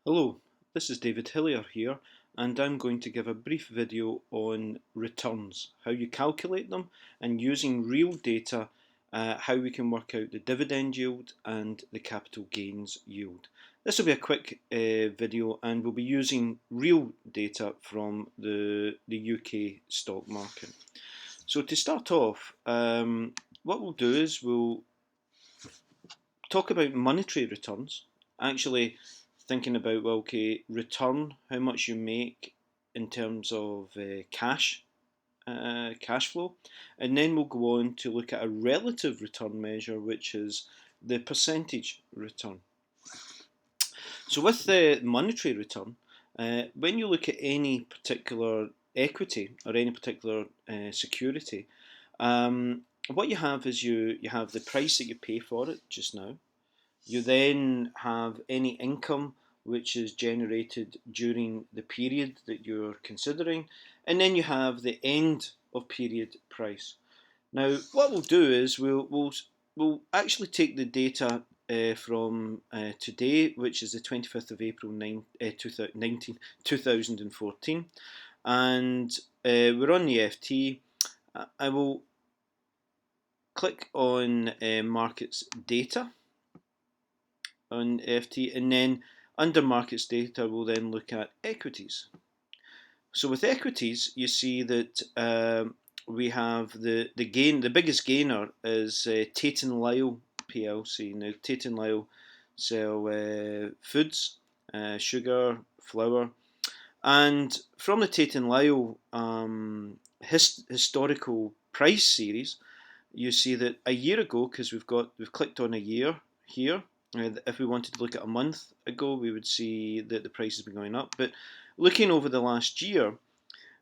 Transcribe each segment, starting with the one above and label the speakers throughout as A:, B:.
A: Hello, this is David Hillier here, and I'm going to give a brief video on returns, how you calculate them, and using real data, how we can work out the dividend yield and the capital gains yield. This will be a quick video, and we'll be using real data from the UK stock market. So to start off, what we'll do is we'll talk about monetary returns, actually thinking about, well, okay, return, how much you make in terms of cash flow, and then we'll go on to look at a relative return measure, which is the percentage return. So with the monetary return, when you look at any particular equity or any particular security, what you have is you have the price that you pay for it just now. You then have any income which is generated during the period that you're considering, and then you have the end of period price. Now, what we'll do is we'll actually take the data from today, which is the 25th of April 2014, and we're on the FT. I will click on markets data on FT, and then under markets data we'll then look at equities. So with equities, you see that we have the biggest gainer is Tate & Lyle PLC. Now Tate & Lyle sell foods, sugar, flour, and from the Tate & Lyle historical price series, you see that a year ago, because we've clicked on a year here. If we wanted to look at a month ago, we would see that the price has been going up. But looking over the last year,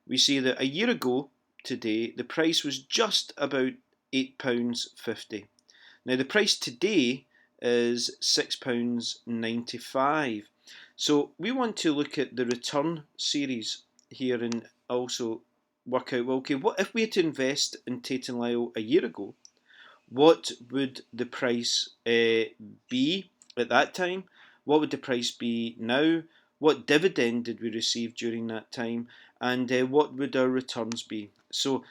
A: we see that a year ago today, the price was just about £8.50. Now the price today is £6.95. So we want to look at the return series here and also work out, well, okay, what if we had to invest in Tate & Lyle a year ago? What would the price be at that time? What would the price be now? What dividend did we receive during that time? And what would our returns be? So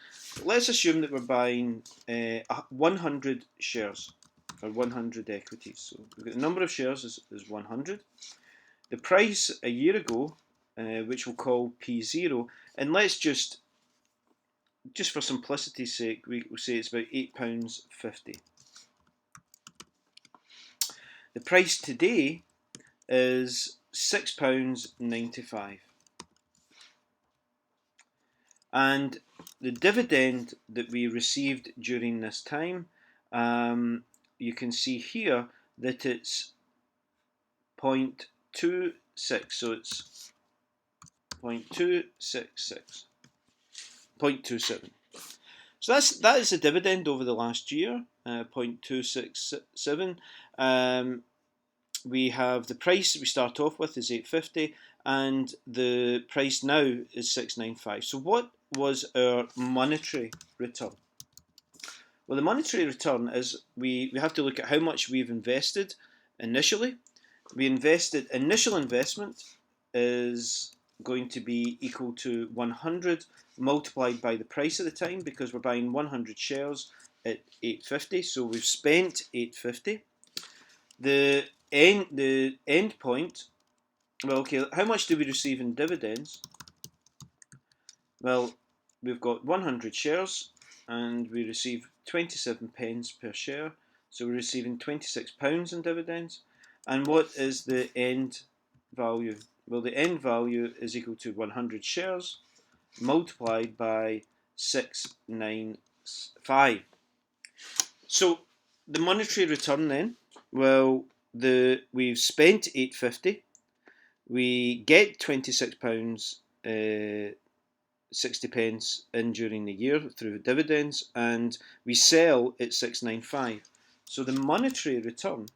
A: let's assume that we're buying 100 shares or 100 equities. So we've got the number of shares is 100. The price a year ago, which we'll call P0, and let's just for simplicity's sake, we'll say it's about £8.50. The price today is £6.95. And the dividend that we received during this time, you can see here that it's 0.26, so it's 0.266. 0.27. So that is the dividend over the last year, 0.267. We have the price we start off with is 850, and the price now is 695. So what was our monetary return? Well, the monetary return is we have to look at how much we've invested initially. Initial investment is going to be equal to 100 multiplied by the price at the time, because we're buying 100 shares at 850. So we've spent 850. The end point, well, okay, how much do we receive in dividends? Well, we've got 100 shares and we receive 27 pence per share, so we're receiving £26 in dividends. And what is the end value? Well, the end value is equal to 100 shares multiplied by 695. So the monetary return then, well, we've spent 850, we get £26 60 pence in during the year through dividends, and we sell at 695. So the monetary return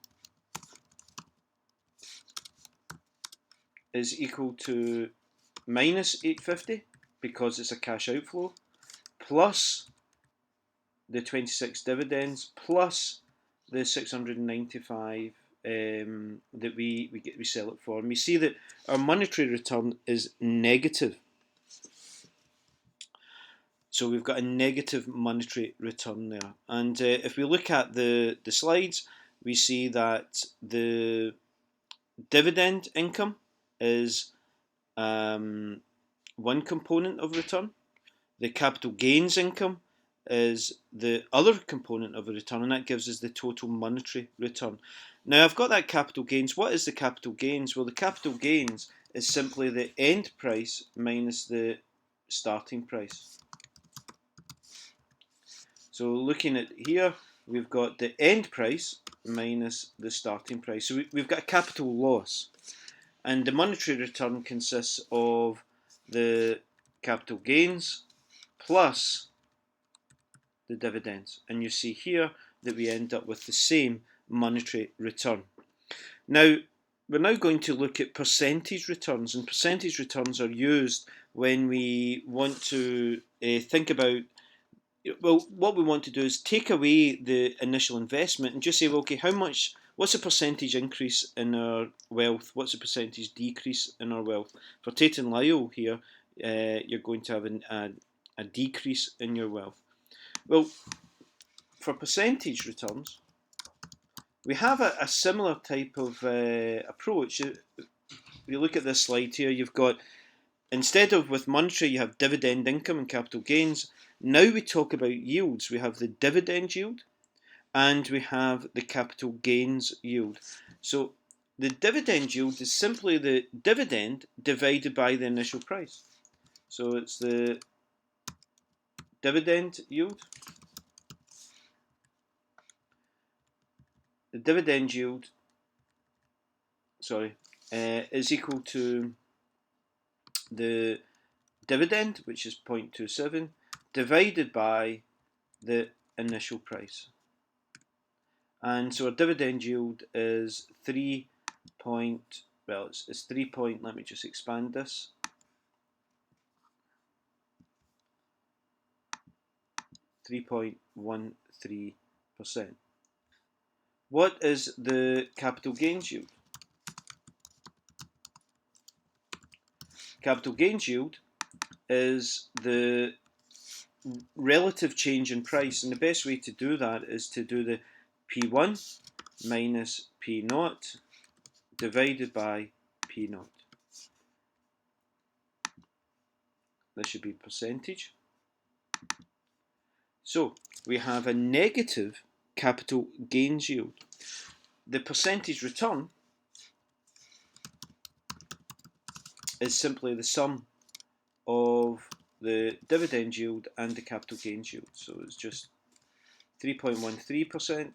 A: is equal to minus 850, because it's a cash outflow, plus the 26 dividends, plus the 695 that we sell it for, and we see that our monetary return is negative. So we've got a negative monetary return there. And if we look at the slides, we see that the dividend income is one component of return. The capital gains income is the other component of a return, and that gives us the total monetary return. Now I've got that capital gains. What is the capital gains? Well, the capital gains is simply the end price minus the starting price. So looking at here, we've got the end price minus the starting price. So we've got a capital loss. And the monetary return consists of the capital gains plus the dividends. And you see here that we end up with the same monetary return. Now, we're now going to look at percentage returns. And percentage returns are used when we want to think about, well, what we want to do is take away the initial investment and just say, well, okay, what's the percentage increase in our wealth? What's the percentage decrease in our wealth? For Tate and Lyle here, you're going to have a decrease in your wealth. Well, for percentage returns, we have a similar type of approach. If you look at this slide here, you've got, instead of with monetary, you have dividend income and capital gains. Now we talk about yields. We have the dividend yield and we have the capital gains yield. So the dividend yield is simply the dividend divided by the initial price. So it's the dividend yield. The dividend yield, is equal to the dividend, which is 0.27, divided by the initial price. And so our dividend yield is 3 point, well, it's 3 point, let me just expand this. 3.13%. What is the capital gains yield? Capital gains yield is the relative change in price, and the best way to do that is to do the P1 minus P0 divided by P0. This should be percentage. So we have a negative capital gains yield. The percentage return is simply the sum of the dividend yield and the capital gains yield. So it's just 3.13%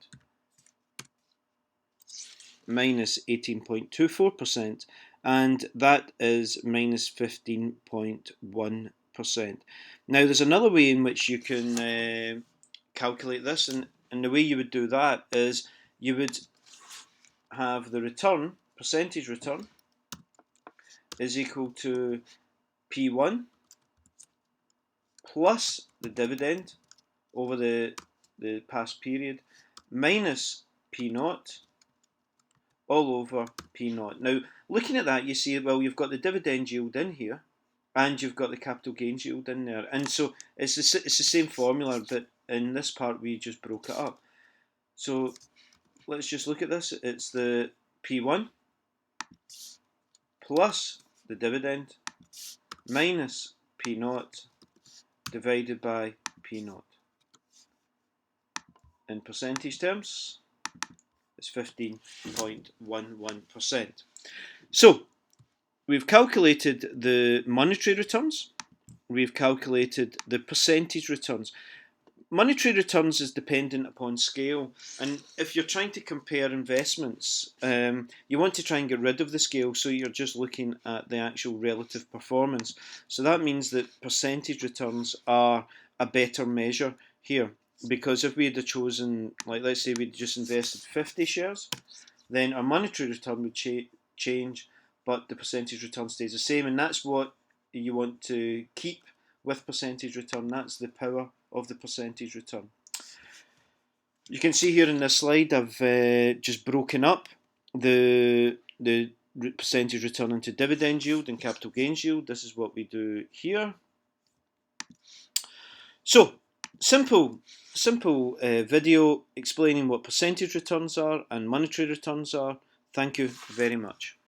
A: minus 18.24%, and that is minus 15.1%. Now there's another way in which you can calculate this, and the way you would do that is you would have the return, percentage return, is equal to P1 plus the dividend over the past period minus P0 all over P0. Now, looking at that, you see, well, you've got the dividend yield in here and you've got the capital gains yield in there. And so it's the same formula, but in this part we just broke it up. So let's just look at this. It's the P1 plus the dividend minus P0 divided by P0. In percentage terms, it's 15.11%. So we've calculated the monetary returns, we've calculated the percentage returns. Monetary returns is dependent upon scale, and if you're trying to compare investments, you want to try and get rid of the scale, so you're just looking at the actual relative performance. So that means that percentage returns are a better measure here, because if we had chosen, like let's say we'd just invested 50 shares, then our monetary return would change, but the percentage return stays the same, and that's what you want to keep with percentage return. That's the power of the percentage return. You can see here in this slide I've just broken up the percentage return into dividend yield and capital gains yield. This is what we do here. So, simple video explaining what percentage returns are and monetary returns are. Thank you very much.